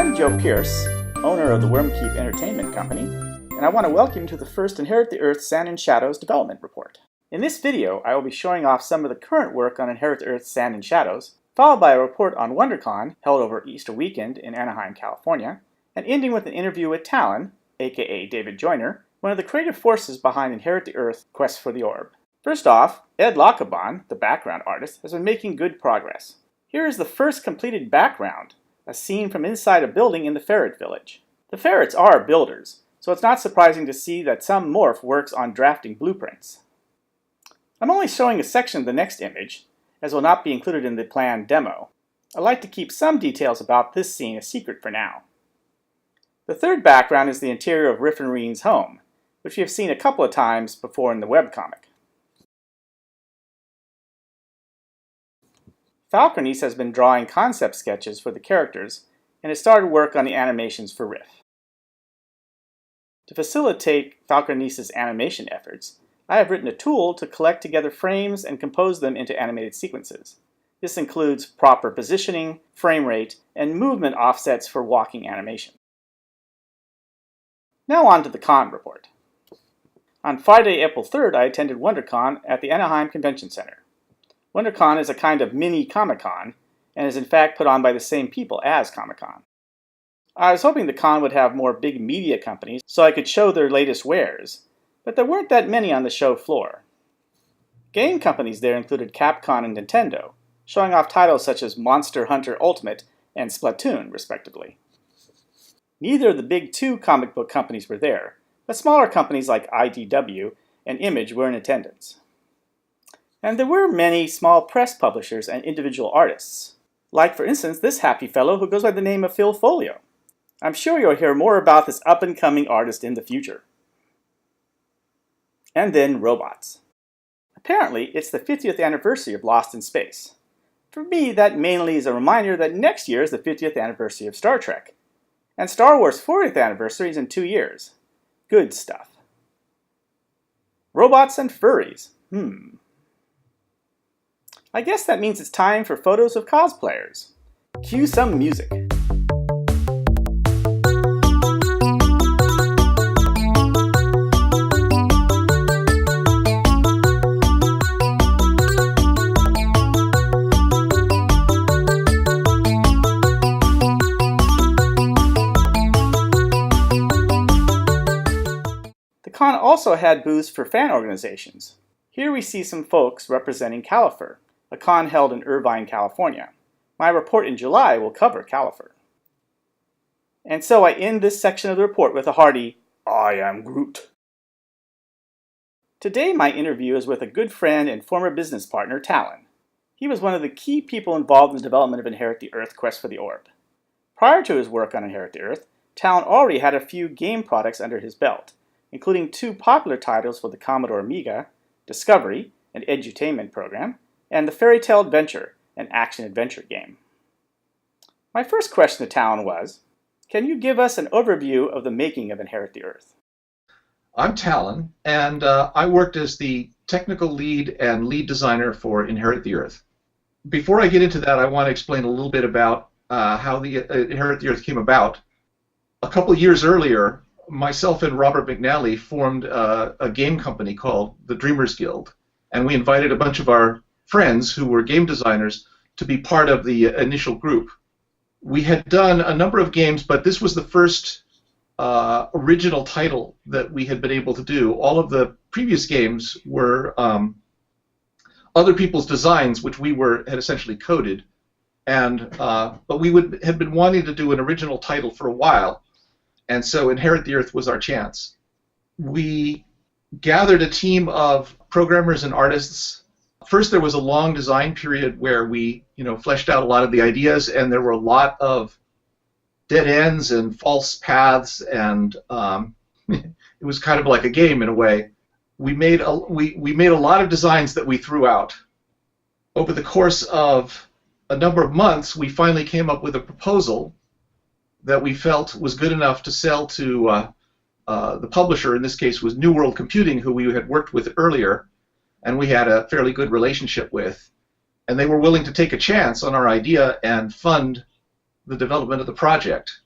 I'm Joe Pierce, owner of the Wyrmkeep Entertainment Company, and I want to welcome you to the first Inherit the Earth Sand and Shadows development report. In this video, I will be showing off some of the current work on Inherit the Earth Sand and Shadows, followed by a report on Wondercon, held over Easter weekend in Anaheim, California, and ending with an interview with Talin, aka David Joyner, one of the creative forces behind Inherit the Earth Quest for the Orb. First off, Ed Lackaban, the background artist, has been making good progress. Here is the first completed background, a scene from inside a building in the ferret village. The ferrets are builders, so it's not surprising to see that some morph works on drafting blueprints. I'm only showing a section of the next image, as will not be included in the planned demo. I'd like to keep some details about this scene a secret for now. The third background is the interior of Riff and Reen's home, which we have seen a couple of times before in the webcomic. Falconeece has been drawing concept sketches for the characters and has started work on the animations for Riff. To facilitate Falconeece's animation efforts, I have written a tool to collect together frames and compose them into animated sequences. This includes proper positioning, frame rate, and movement offsets for walking animation. Now on to the con report. On Friday, April 3rd, I attended Wondercon at the Anaheim Convention Center. Wondercon is a kind of mini Comic-Con, and is in fact put on by the same people as Comic-Con. I was hoping the con would have more big media companies so I could show their latest wares, but there weren't that many on the show floor. Game companies there included Capcom and Nintendo, showing off titles such as Monster Hunter Ultimate and Splatoon, respectively. Neither of the big two comic book companies were there, but smaller companies like IDW and Image were in attendance. And there were many small press publishers and individual artists, like for instance this happy fellow who goes by the name of Phil Folio. I'm sure you'll hear more about this up-and-coming artist in the future. And then robots. Apparently, it's the 50th anniversary of Lost in Space. For me, that mainly is a reminder that next year is the 50th anniversary of Star Trek, and Star Wars' 40th anniversary is in 2 years. Good stuff. Robots and furries. I guess that means it's time for photos of cosplayers. Cue some music. The con also had booths for fan organizations. Here we see some folks representing Califer, a con held in Irvine, California. My report in July will cover Califer. And so I end this section of the report with a hearty, I am Groot. Today my interview is with a good friend and former business partner, Talin. He was one of the key people involved in the development of Inherit the Earth Quest for the Orb. Prior to his work on Inherit the Earth, Talin already had a few game products under his belt, including 2 popular titles for the Commodore Amiga, Discovery, an edutainment program, and the Fairy Tale Adventure, an action-adventure game. My first question to Talin was, can you give us an overview of the making of Inherit the Earth? I'm Talin, and I worked as the technical lead and lead designer for Inherit the Earth. Before I get into that, I want to explain a little bit about how the Inherit the Earth came about. A couple of years earlier, myself and Robert McNally formed a game company called the Dreamers Guild, and we invited a bunch of our friends who were game designers to be part of the initial group. We had done a number of games, but this was the first original title that we had been able to do. All of the previous games were other people's designs, which we had essentially coded, and but we had been wanting to do an original title for a while, and so Inherit the Earth was our chance. We gathered a team of programmers and artists. First, there was a long design period where we, fleshed out a lot of the ideas, and there were a lot of dead ends and false paths, and it was kind of like a game in a way. We made a lot of designs that we threw out. Over the course of a number of months, we finally came up with a proposal that we felt was good enough to sell to the publisher. In this case was New World Computing, who we had worked with earlier, and we had a fairly good relationship with. And they were willing to take a chance on our idea and fund the development of the project.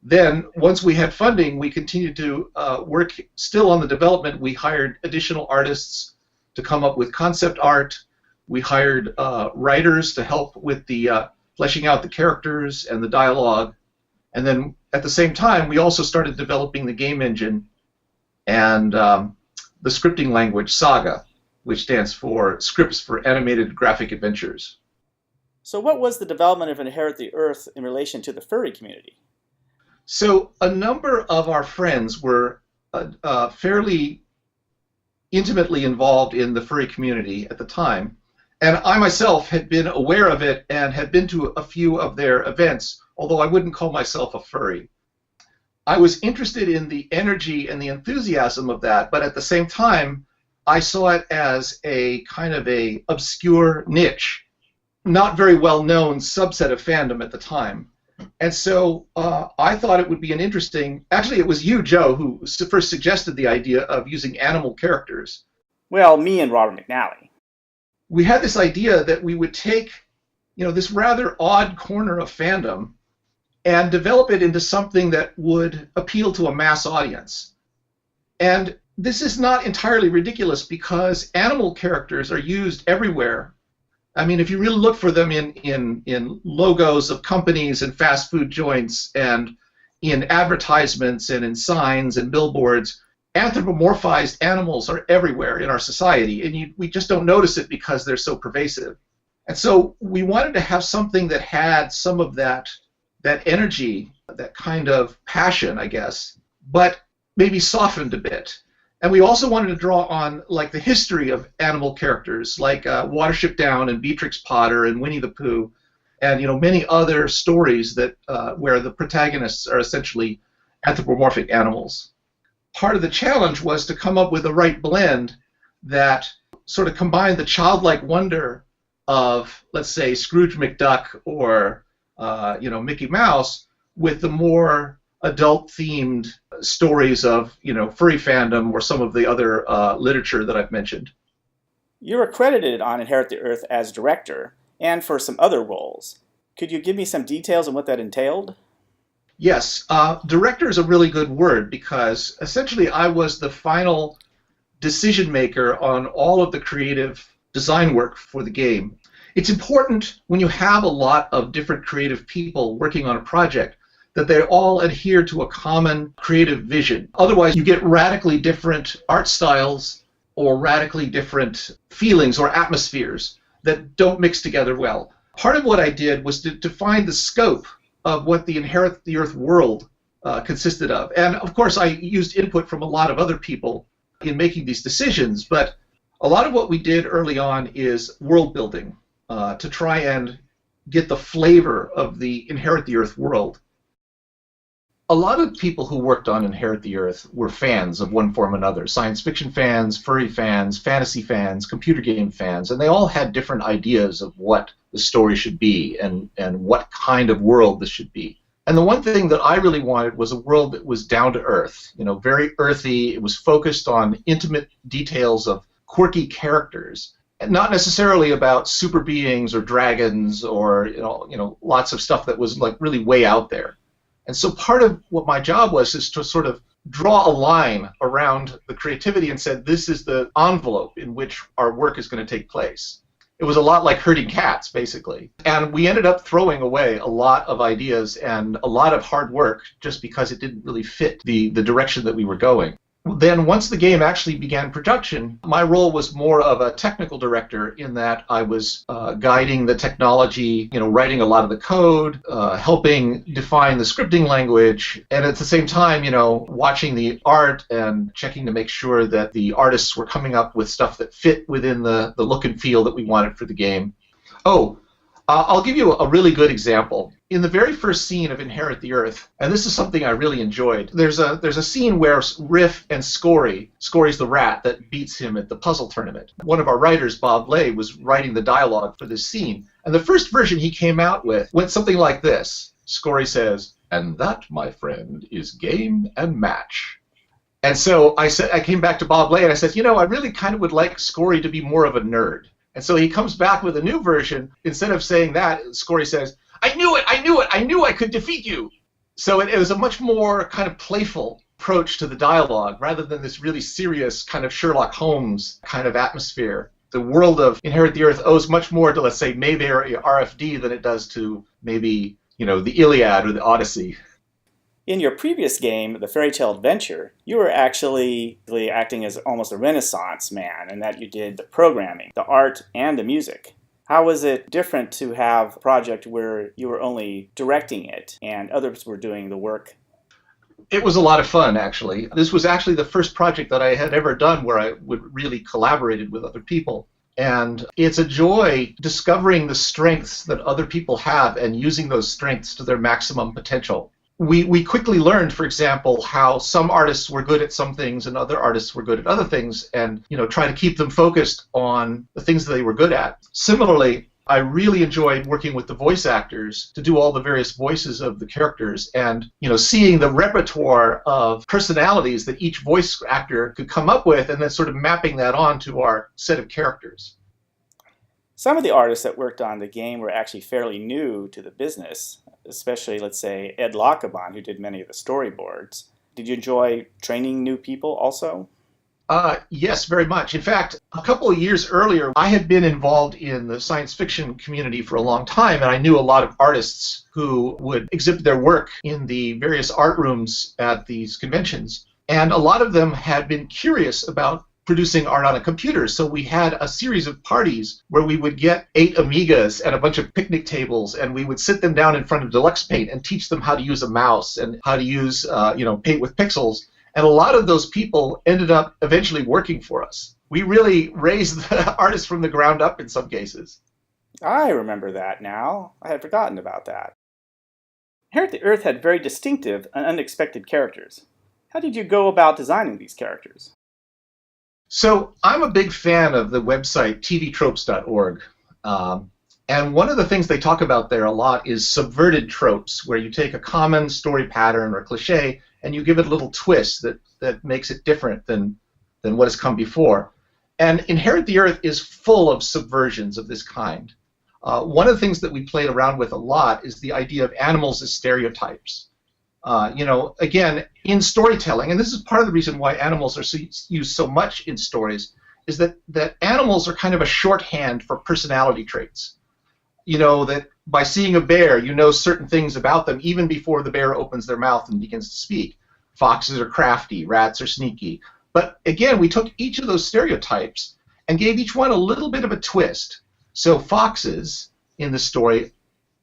Then, once we had funding, we continued to work still on the development. We hired additional artists to come up with concept art. We hired writers to help with the fleshing out the characters and the dialogue. And then, at the same time, we also started developing the game engine and the scripting language, Saga, which stands for Scripts for Animated Graphic Adventures. So what was the development of Inherit the Earth in relation to the furry community? So a number of our friends were fairly intimately involved in the furry community at the time, and I myself had been aware of it and had been to a few of their events, although I wouldn't call myself a furry. I was interested in the energy and the enthusiasm of that, but at the same time, I saw it as a kind of a obscure niche, not very well-known subset of fandom at the time. And so I thought it would be an interesting... Actually, it was you, Joe, who first suggested the idea of using animal characters. Well, me and Robert McNally. We had this idea that we would take, this rather odd corner of fandom and develop it into something that would appeal to a mass audience. And this is not entirely ridiculous because animal characters are used everywhere. I mean, if you really look for them in logos of companies and fast food joints and in advertisements and in signs and billboards, anthropomorphized animals are everywhere in our society, and we just don't notice it because they're so pervasive. And so we wanted to have something that had some of that energy, that kind of passion, I guess, but maybe softened a bit. And we also wanted to draw on like the history of animal characters, like Watership Down and Beatrix Potter and Winnie the Pooh, and many other stories that where the protagonists are essentially anthropomorphic animals. Part of the challenge was to come up with the right blend that sort of combined the childlike wonder of, let's say, Scrooge McDuck or Mickey Mouse with the more adult-themed stories of, furry fandom or some of the other literature that I've mentioned. You were credited on Inherit the Earth as director and for some other roles. Could you give me some details on what that entailed? Yes, director is a really good word because essentially I was the final decision maker on all of the creative design work for the game. It's important when you have a lot of different creative people working on a project that they all adhere to a common creative vision. Otherwise, you get radically different art styles or radically different feelings or atmospheres that don't mix together well. Part of what I did was to define the scope of what the Inherit the Earth world consisted of. And of course, I used input from a lot of other people in making these decisions, but a lot of what we did early on is world building to try and get the flavor of the Inherit the Earth world. A lot of people who worked on Inherit the Earth were fans of one form or another. Science fiction fans, furry fans, fantasy fans, computer game fans, and they all had different ideas of what the story should be and what kind of world this should be. And the one thing that I really wanted was a world that was down to earth, very earthy. It was focused on intimate details of quirky characters, and not necessarily about super beings or dragons or lots of stuff that was like really way out there. And so part of what my job was is to sort of draw a line around the creativity and said, this is the envelope in which our work is going to take place. It was a lot like herding cats, basically. And we ended up throwing away a lot of ideas and a lot of hard work just because it didn't really fit the direction that we were going. Then once the game actually began production, my role was more of a technical director in that I was guiding the technology, writing a lot of the code, helping define the scripting language, and at the same time, watching the art and checking to make sure that the artists were coming up with stuff that fit within the look and feel that we wanted for the game. I'll give you a really good example. In the very first scene of Inherit the Earth, and this is something I really enjoyed, there's a scene where Riff and Scory's the rat that beats him at the puzzle tournament. One of our writers, Bob Lay, was writing the dialogue for this scene. And the first version he came out with went something like this. Scory says, "And that, my friend, is game and match." And so I came back to Bob Lay and I said, I really kind of would like Scory to be more of a nerd. And so he comes back with a new version. Instead of saying that, Scory says, I knew it! I knew it! I knew I could defeat you! So it was a much more kind of playful approach to the dialogue rather than this really serious kind of Sherlock Holmes kind of atmosphere. The world of Inherit the Earth owes much more to, let's say, Mayberry RFD than it does to maybe, the Iliad or the Odyssey. In your previous game, The Fairy Tale Adventure, you were actually acting as almost a Renaissance man in that you did the programming, the art, and the music. How was it different to have a project where you were only directing it and others were doing the work? It was a lot of fun, actually. This was actually the first project that I had ever done where I would really collaborated with other people. And it's a joy discovering the strengths that other people have and using those strengths to their maximum potential. We quickly learned, for example, how some artists were good at some things and other artists were good at other things, and try to keep them focused on the things that they were good at. Similarly, I really enjoyed working with the voice actors to do all the various voices of the characters, and seeing the repertoire of personalities that each voice actor could come up with, and then sort of mapping that onto our set of characters. Some of the artists that worked on the game were actually fairly new to the business, especially, let's say, Ed Lockabon, who did many of the storyboards. Did you enjoy training new people also? Yes, very much. In fact, a couple of years earlier, I had been involved in the science fiction community for a long time, and I knew a lot of artists who would exhibit their work in the various art rooms at these conventions. And a lot of them had been curious about producing art on a computer, so we had a series of parties where we would get 8 Amigas and a bunch of picnic tables, and we would sit them down in front of Deluxe Paint and teach them how to use a mouse and how to use, paint with pixels. And a lot of those people ended up eventually working for us. We really raised the artists from the ground up in some cases. I remember that now. I had forgotten about that. Inherit the Earth had very distinctive and unexpected characters. How did you go about designing these characters? So I'm a big fan of the website tvtropes.org. And one of the things they talk about there a lot is subverted tropes, where you take a common story pattern or cliche and you give it a little twist that makes it different than what has come before. And Inherit the Earth is full of subversions of this kind. One of the things that we played around with a lot is the idea of animals as stereotypes. Again, in storytelling, and this is part of the reason why animals are used so much in stories, is that animals are kind of a shorthand for personality traits. That by seeing a bear, you know certain things about them even before the bear opens their mouth and begins to speak. Foxes are crafty, rats are sneaky. But again, we took each of those stereotypes and gave each one a little bit of a twist. So foxes in the story,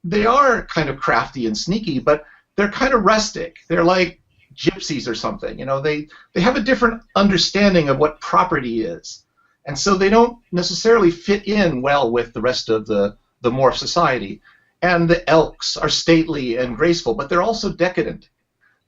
they are kind of crafty and sneaky, but they're kind of rustic. They're like gypsies or something. They have a different understanding of what property is. And so they don't necessarily fit in well with the rest of the morph society. And the elks are stately and graceful, but they're also decadent.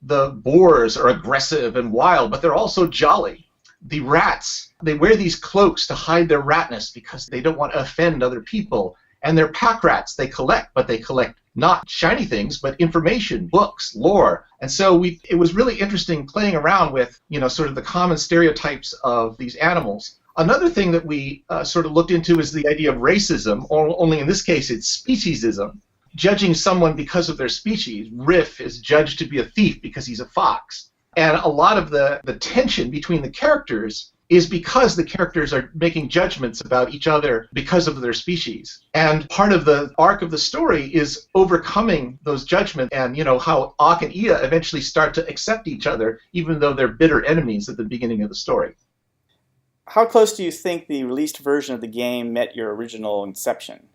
The boars are aggressive and wild, but they're also jolly. The rats, they wear these cloaks to hide their ratness because they don't want to offend other people. And they're pack rats. They collect, but they collect not shiny things, but information, books, lore. And so it was really interesting playing around with, sort of the common stereotypes of these animals. Another thing that we sort of looked into is the idea of racism, only in this case it's speciesism. Judging someone because of their species. Riff is judged to be a thief because he's a fox. And a lot of the tension between the characters is because the characters are making judgments about each other because of their species. And part of the arc of the story is overcoming those judgments and, how Ak and Ia eventually start to accept each other, even though they're bitter enemies at the beginning of the story. How close do you think the released version of the game met your original inception?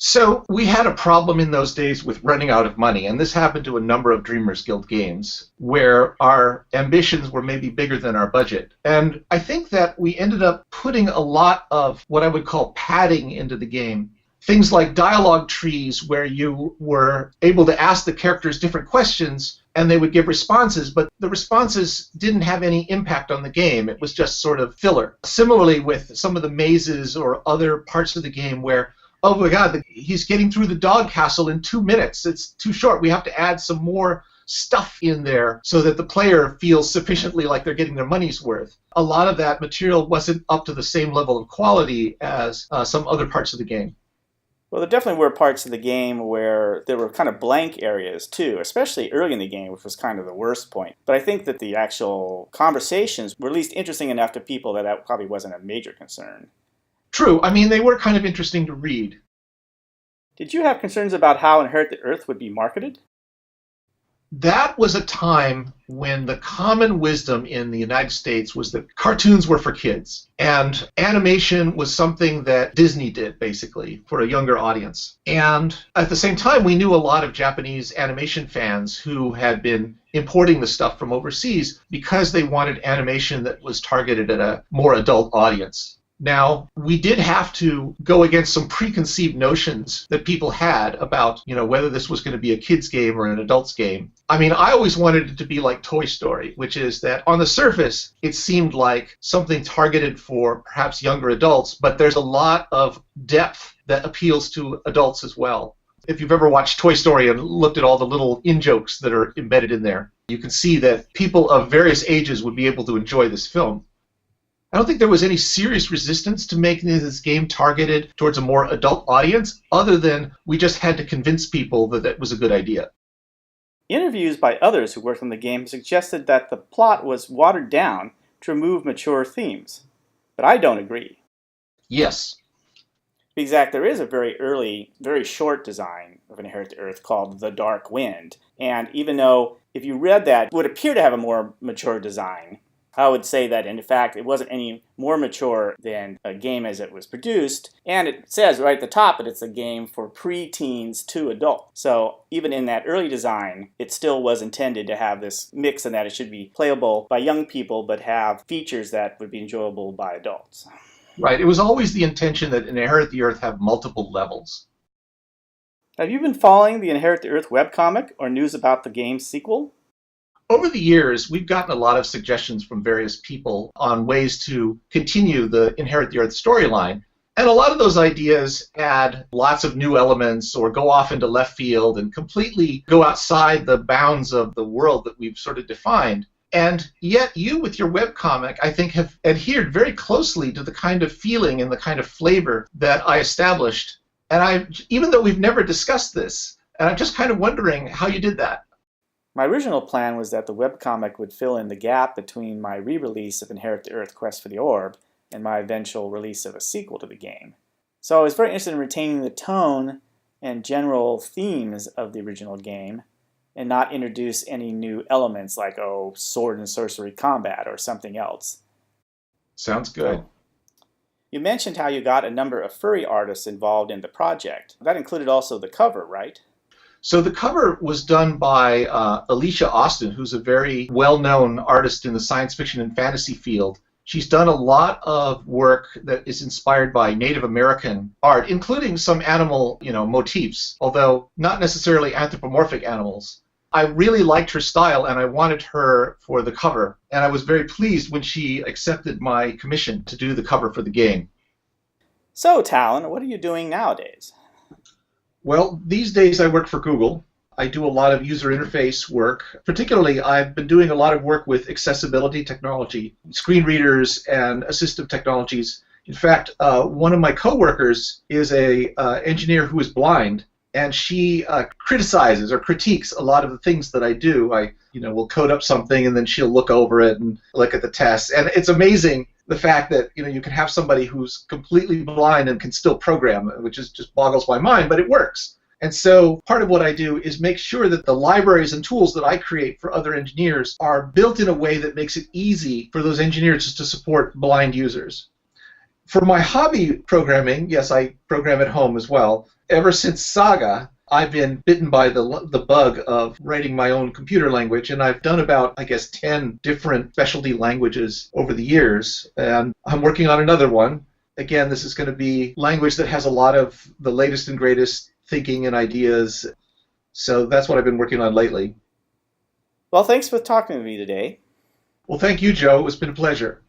So we had a problem in those days with running out of money, and this happened to a number of Dreamers Guild games, where our ambitions were maybe bigger than our budget. And I think that we ended up putting a lot of what I would call padding into the game. Things like dialogue trees where you were able to ask the characters different questions and they would give responses, but the responses didn't have any impact on the game. It was just sort of filler. Similarly with some of the mazes or other parts of the game where, oh my God, he's getting through the dog castle in 2 minutes. It's too short. We have to add some more stuff in there so that the player feels sufficiently like they're getting their money's worth. A lot of that material wasn't up to the same level of quality as some other parts of the game. Well, there definitely were parts of the game where there were kind of blank areas too, especially early in the game, which was kind of the worst point. But I think that the actual conversations were at least interesting enough to people that that probably wasn't a major concern. True. I mean, they were kind of interesting to read. Did you have concerns about how Inherit the Earth would be marketed? That was a time when the common wisdom in the United States was that cartoons were for kids, and animation was something that Disney did, basically, for a younger audience. And at the same time, we knew a lot of Japanese animation fans who had been importing the stuff from overseas because they wanted animation that was targeted at a more adult audience. Now, we did have to go against some preconceived notions that people had about, whether this was going to be a kid's game or an adult's game. I mean, I always wanted it to be like Toy Story, which is that on the surface, it seemed like something targeted for perhaps younger adults, but there's a lot of depth that appeals to adults as well. If you've ever watched Toy Story and looked at all the little in-jokes that are embedded in there, you can see that people of various ages would be able to enjoy this film. I don't think there was any serious resistance to making this game targeted towards a more adult audience, other than we just had to convince people that that was a good idea. Interviews by others who worked on the game suggested that the plot was watered down to remove mature themes, but I don't agree. Yes. To be exact, there is a very early, very short design of Inherit the Earth called The Dark Wind, and even though if you read that, it would appear to have a more mature design, I would say that, in fact, it wasn't any more mature than a game as it was produced. And it says right at the top that it's a game for pre-teens to adults. So even in that early design, it still was intended to have this mix in that it should be playable by young people, but have features that would be enjoyable by adults. Right. It was always the intention that Inherit the Earth have multiple levels. Have you been following the Inherit the Earth webcomic or news about the game's sequel? Over the years, we've gotten a lot of suggestions from various people on ways to continue the Inherit the Earth storyline. And a lot of those ideas add lots of new elements or go off into left field and completely go outside the bounds of the world that we've sort of defined. And yet you, with your webcomic, I think have adhered very closely to the kind of feeling and the kind of flavor that I established. And even though we've never discussed this, and I'm just kind of wondering how you did that. My original plan was that the webcomic would fill in the gap between my re-release of Inherit the Earth Quest for the Orb and my eventual release of a sequel to the game. So I was very interested in retaining the tone and general themes of the original game and not introduce any new elements like, sword and sorcery combat or something else. Sounds good. You mentioned how you got a number of furry artists involved in the project. That included also the cover, right? So the cover was done by Alicia Austin, who's a very well-known artist in the science fiction and fantasy field. She's done a lot of work that is inspired by Native American art, including some animal, motifs, although not necessarily anthropomorphic animals. I really liked her style, and I wanted her for the cover. And I was very pleased when she accepted my commission to do the cover for the game. So, Talin, what are you doing nowadays? Well, these days I work for Google. I do a lot of user interface work. Particularly, I've been doing a lot of work with accessibility technology, screen readers and assistive technologies. In fact, one of my coworkers is an engineer who is blind, and she criticizes or critiques a lot of the things that I do. I will code up something, and then she'll look over it and look at the tests. And it's amazing the fact that you can have somebody who's completely blind and can still program, which just boggles my mind, but it works. And so part of what I do is make sure that the libraries and tools that I create for other engineers are built in a way that makes it easy for those engineers to support blind users. For my hobby programming, yes, I program at home as well. Ever since Saga, I've been bitten by the bug of writing my own computer language, and I've done about, 10 different specialty languages over the years, and I'm working on another one. Again, this is going to be language that has a lot of the latest and greatest thinking and ideas, so that's what I've been working on lately. Well, thanks for talking to me today. Well, thank you, Joe. It's been a pleasure.